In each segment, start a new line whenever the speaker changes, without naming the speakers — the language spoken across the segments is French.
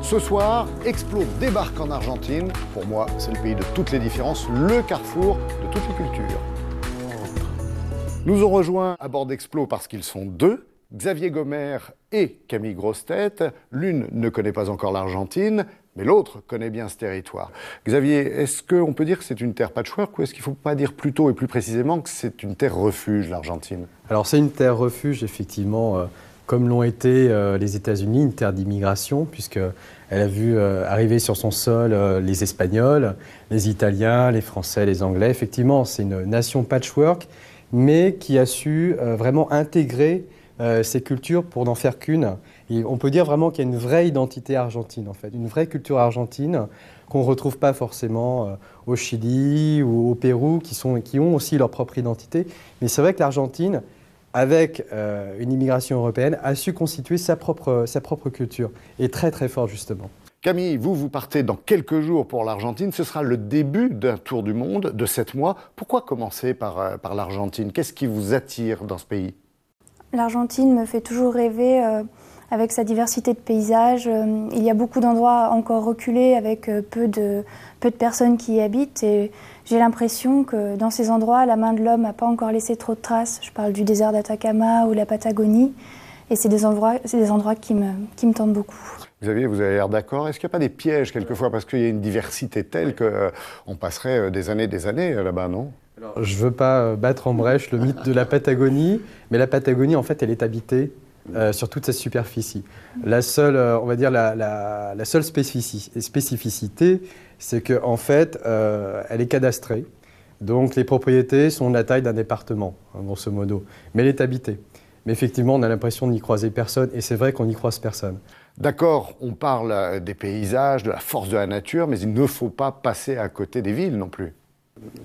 Ce soir, Explo débarque en Argentine. Pour moi, c'est le pays de toutes les différences, le carrefour de toutes les cultures. Nous ont rejoint à bord d'Explo parce qu'ils sont deux, Xavier Gomer et Camille Grossetête. L'une ne connaît pas encore l'Argentine, mais l'autre connaît bien ce territoire. Xavier, est-ce qu'on peut dire que c'est une terre patchwork ou est-ce qu'il ne faut pas dire plutôt et plus précisément que c'est une terre refuge, l'Argentine?
Alors c'est une terre refuge, effectivement, comme l'ont été les États-Unis, une terre d'immigration, puisqu'elle a vu arriver sur son sol les Espagnols, les Italiens, les Français, les Anglais. Effectivement, c'est une nation patchwork, mais qui a su vraiment intégrer ces cultures pour n'en faire qu'une. Et on peut dire vraiment qu'il y a une vraie identité argentine, en fait, une vraie culture argentine qu'on ne retrouve pas forcément au Chili ou au Pérou, qui ont aussi leur propre identité. Mais c'est vrai que l'Argentine, avec une immigration européenne, a su constituer sa propre culture, et très très fort justement.
Camille, vous partez dans quelques jours pour l'Argentine. Ce sera le début d'un tour du monde de 7 mois. Pourquoi commencer par l'Argentine? Qu'est-ce qui vous attire dans ce pays?
L'Argentine me fait toujours rêver avec sa diversité de paysages. Il y a beaucoup d'endroits encore reculés avec peu de personnes qui y habitent. Et j'ai l'impression que dans ces endroits, la main de l'homme n'a pas encore laissé trop de traces. Je parle du désert d'Atacama ou la Patagonie. Et c'est des endroits qui me tentent beaucoup.
Xavier, vous avez l'air d'accord. Est-ce qu'il n'y a pas des pièges quelquefois parce qu'il y a une diversité telle qu'on passerait des années là-bas, non?
Alors, je ne veux pas battre en brèche le mythe de la Patagonie, mais la Patagonie, en fait, elle est habitée sur toute sa superficie. La seule, on va dire, la seule spécificité, c'est qu'en fait, elle est cadastrée. Donc, les propriétés sont de la taille d'un département, hein, grosso modo. Mais elle est habitée. Mais effectivement, on a l'impression de n'y croiser personne, et c'est vrai qu'on n'y croise personne.
D'accord, on parle des paysages, de la force de la nature, mais il ne faut pas passer à côté des villes non plus.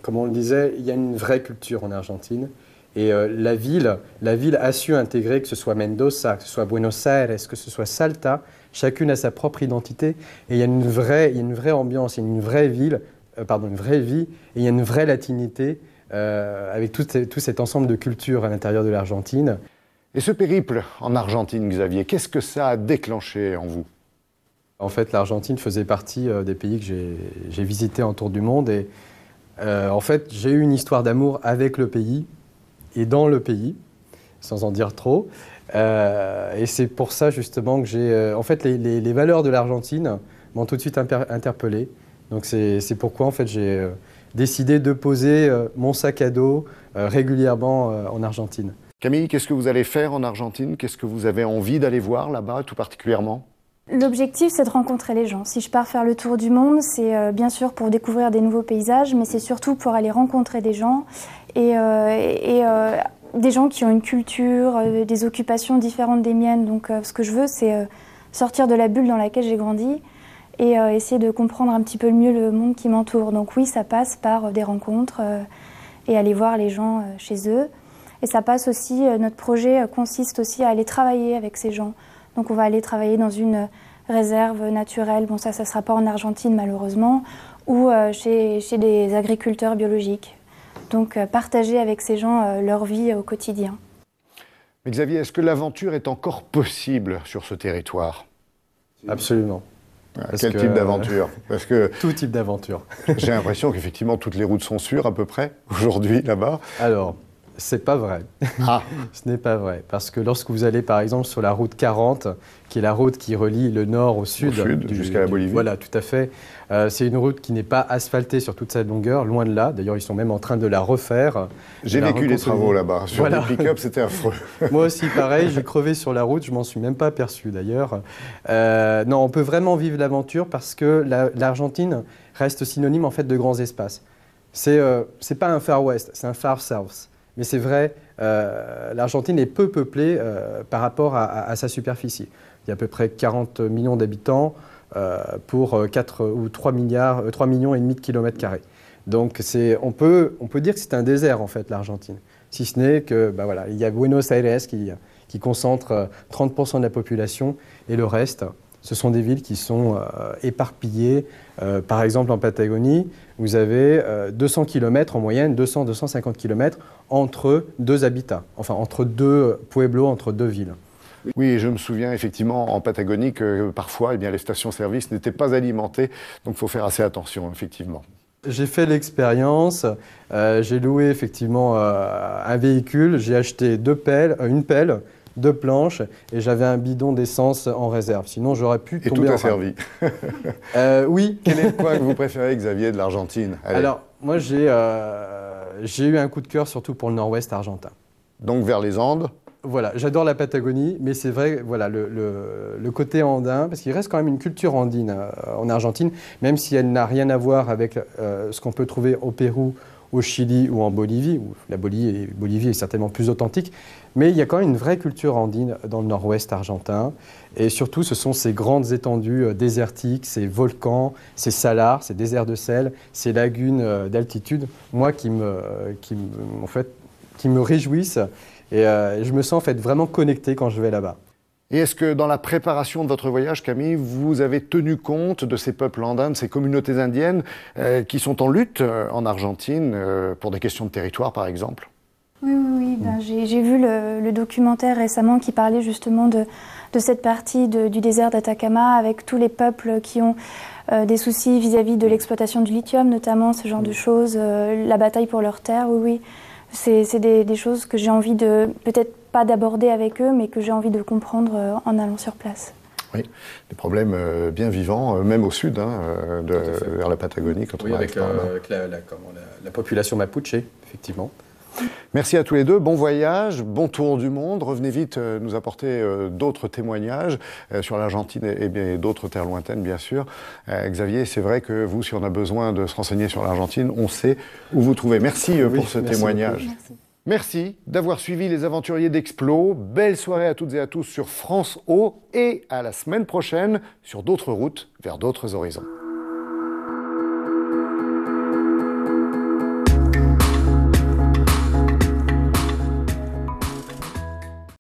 Comme on le disait, il y a une vraie culture en Argentine. Et la ville a su intégrer, que ce soit Mendoza, que ce soit Buenos Aires, que ce soit Salta, chacune a sa propre identité. Et il y a une vraie ambiance, il y a une vraie vie, et il y a une vraie latinité avec tout cet ensemble de cultures à l'intérieur de l'Argentine.
Et ce périple en Argentine, Xavier, qu'est-ce que ça a déclenché en vous?
En fait, l'Argentine faisait partie des pays que j'ai visités en tour du monde. Et en fait, j'ai eu une histoire d'amour avec le pays et dans le pays, sans en dire trop. Et c'est pour ça, justement, que j'ai... en fait, les valeurs de l'Argentine m'ont tout de suite interpellé. Donc, c'est pourquoi, en fait, j'ai décidé de poser mon sac à dos régulièrement en Argentine.
Camille, qu'est-ce que vous allez faire en Argentine? Qu'est-ce que vous avez envie d'aller voir là-bas, tout particulièrement?
L'objectif, c'est de rencontrer les gens. Si je pars faire le tour du monde, c'est bien sûr pour découvrir des nouveaux paysages, mais c'est surtout pour aller rencontrer des gens et des gens qui ont une culture, des occupations différentes des miennes. Donc ce que je veux, c'est sortir de la bulle dans laquelle j'ai grandi et essayer de comprendre un petit peu mieux le monde qui m'entoure. Donc oui, ça passe par des rencontres et aller voir les gens chez eux. Et ça passe aussi, notre projet consiste aussi à aller travailler avec ces gens. Donc on va aller travailler dans une réserve naturelle, bon ça ne sera pas en Argentine malheureusement, ou chez des agriculteurs biologiques. Donc partager avec ces gens leur vie au quotidien.
Mais Xavier, est-ce que l'aventure est encore possible sur ce territoire?
Absolument.
Quel type d'aventure? Parce que
tout type d'aventure.
J'ai l'impression qu'effectivement toutes les routes sont sûres à peu près aujourd'hui là-bas.
Alors, c'est pas vrai.
Ah.
Ce n'est pas vrai. Parce que lorsque vous allez par exemple sur la route 40, qui est la route qui relie le nord au sud
jusqu'à la Bolivie.
Voilà, tout à fait. C'est une route qui n'est pas asphaltée sur toute sa longueur, loin de là. D'ailleurs, ils sont même en train de la refaire.
J'ai vécu les travaux là-bas. Sur les pick-up, c'était affreux.
Moi aussi, pareil. J'ai crevé sur la route. Je m'en suis même pas aperçu d'ailleurs. Non, on peut vraiment vivre l'aventure parce que l'Argentine reste synonyme en fait de grands espaces. C'est pas un Far West, c'est un Far South. Mais c'est vrai, l'Argentine est peu peuplée par rapport à sa superficie. Il y a à peu près 40 millions d'habitants pour 4 ou 3 millions et demi de kilomètres carrés. Donc on peut dire que c'est un désert en fait l'Argentine. Si ce n'est que voilà, il y a Buenos Aires qui concentre 30% de la population et le reste, ce sont des villes qui sont éparpillées. Par exemple, en Patagonie, vous avez 200 km en moyenne, 200-250 km entre deux habitats, enfin entre deux pueblos, entre deux villes.
Oui, je me souviens effectivement en Patagonie que parfois, eh bien, les stations-service n'étaient pas alimentées, donc il faut faire assez attention, effectivement.
J'ai fait l'expérience, j'ai loué effectivement un véhicule, j'ai acheté une pelle, 2 planches et j'avais un bidon d'essence en réserve. Sinon, j'aurais pu
Et
tomber
tout
en
a servi.
Oui.
Quel est le coin que vous préférez, Xavier, de l'Argentine? Allez.
Alors, moi, j'ai eu un coup de cœur surtout pour le nord-ouest argentin.
Donc vers les Andes.
Voilà, j'adore la Patagonie, mais c'est vrai, voilà, le côté andin, parce qu'il reste quand même une culture andine en Argentine, même si elle n'a rien à voir avec ce qu'on peut trouver au Pérou, au Chili ou en Bolivie, où la Bolivie est certainement plus authentique, mais il y a quand même une vraie culture andine dans le nord-ouest argentin, et surtout ce sont ces grandes étendues désertiques, ces volcans, ces salars, ces déserts de sel, ces lagunes d'altitude, moi qui me réjouissent. Et je me sens en fait vraiment connecté quand je vais là-bas.
Et est-ce que dans la préparation de votre voyage, Camille, vous avez tenu compte de ces peuples andins, de ces communautés indiennes qui sont en lutte en Argentine pour des questions de territoire, par exemple?
Oui. Ben, j'ai vu le documentaire récemment qui parlait justement de cette partie du désert d'Atacama avec tous les peuples qui ont des soucis vis-à-vis de l'exploitation du lithium, notamment ce genre de choses, la bataille pour leurs terres, oui. C'est des choses que j'ai envie de, peut-être pas d'aborder avec eux, mais que j'ai envie de comprendre en allant sur place.
Oui, des problèmes bien vivants, même au sud, vers la Patagonie, quand on arrive par là.
Avec la population mapuche, effectivement.
Merci à tous les deux, bon voyage, bon tour du monde. Revenez vite nous apporter d'autres témoignages sur l'Argentine et d'autres terres lointaines, bien sûr. Xavier, c'est vrai que vous, si on a besoin de se renseigner sur l'Argentine, on sait où vous trouver. Merci pour ce témoignage. Merci d'avoir suivi les aventuriers d'Explo. Belle soirée à toutes et à tous sur France O et à la semaine prochaine sur d'autres routes vers d'autres horizons.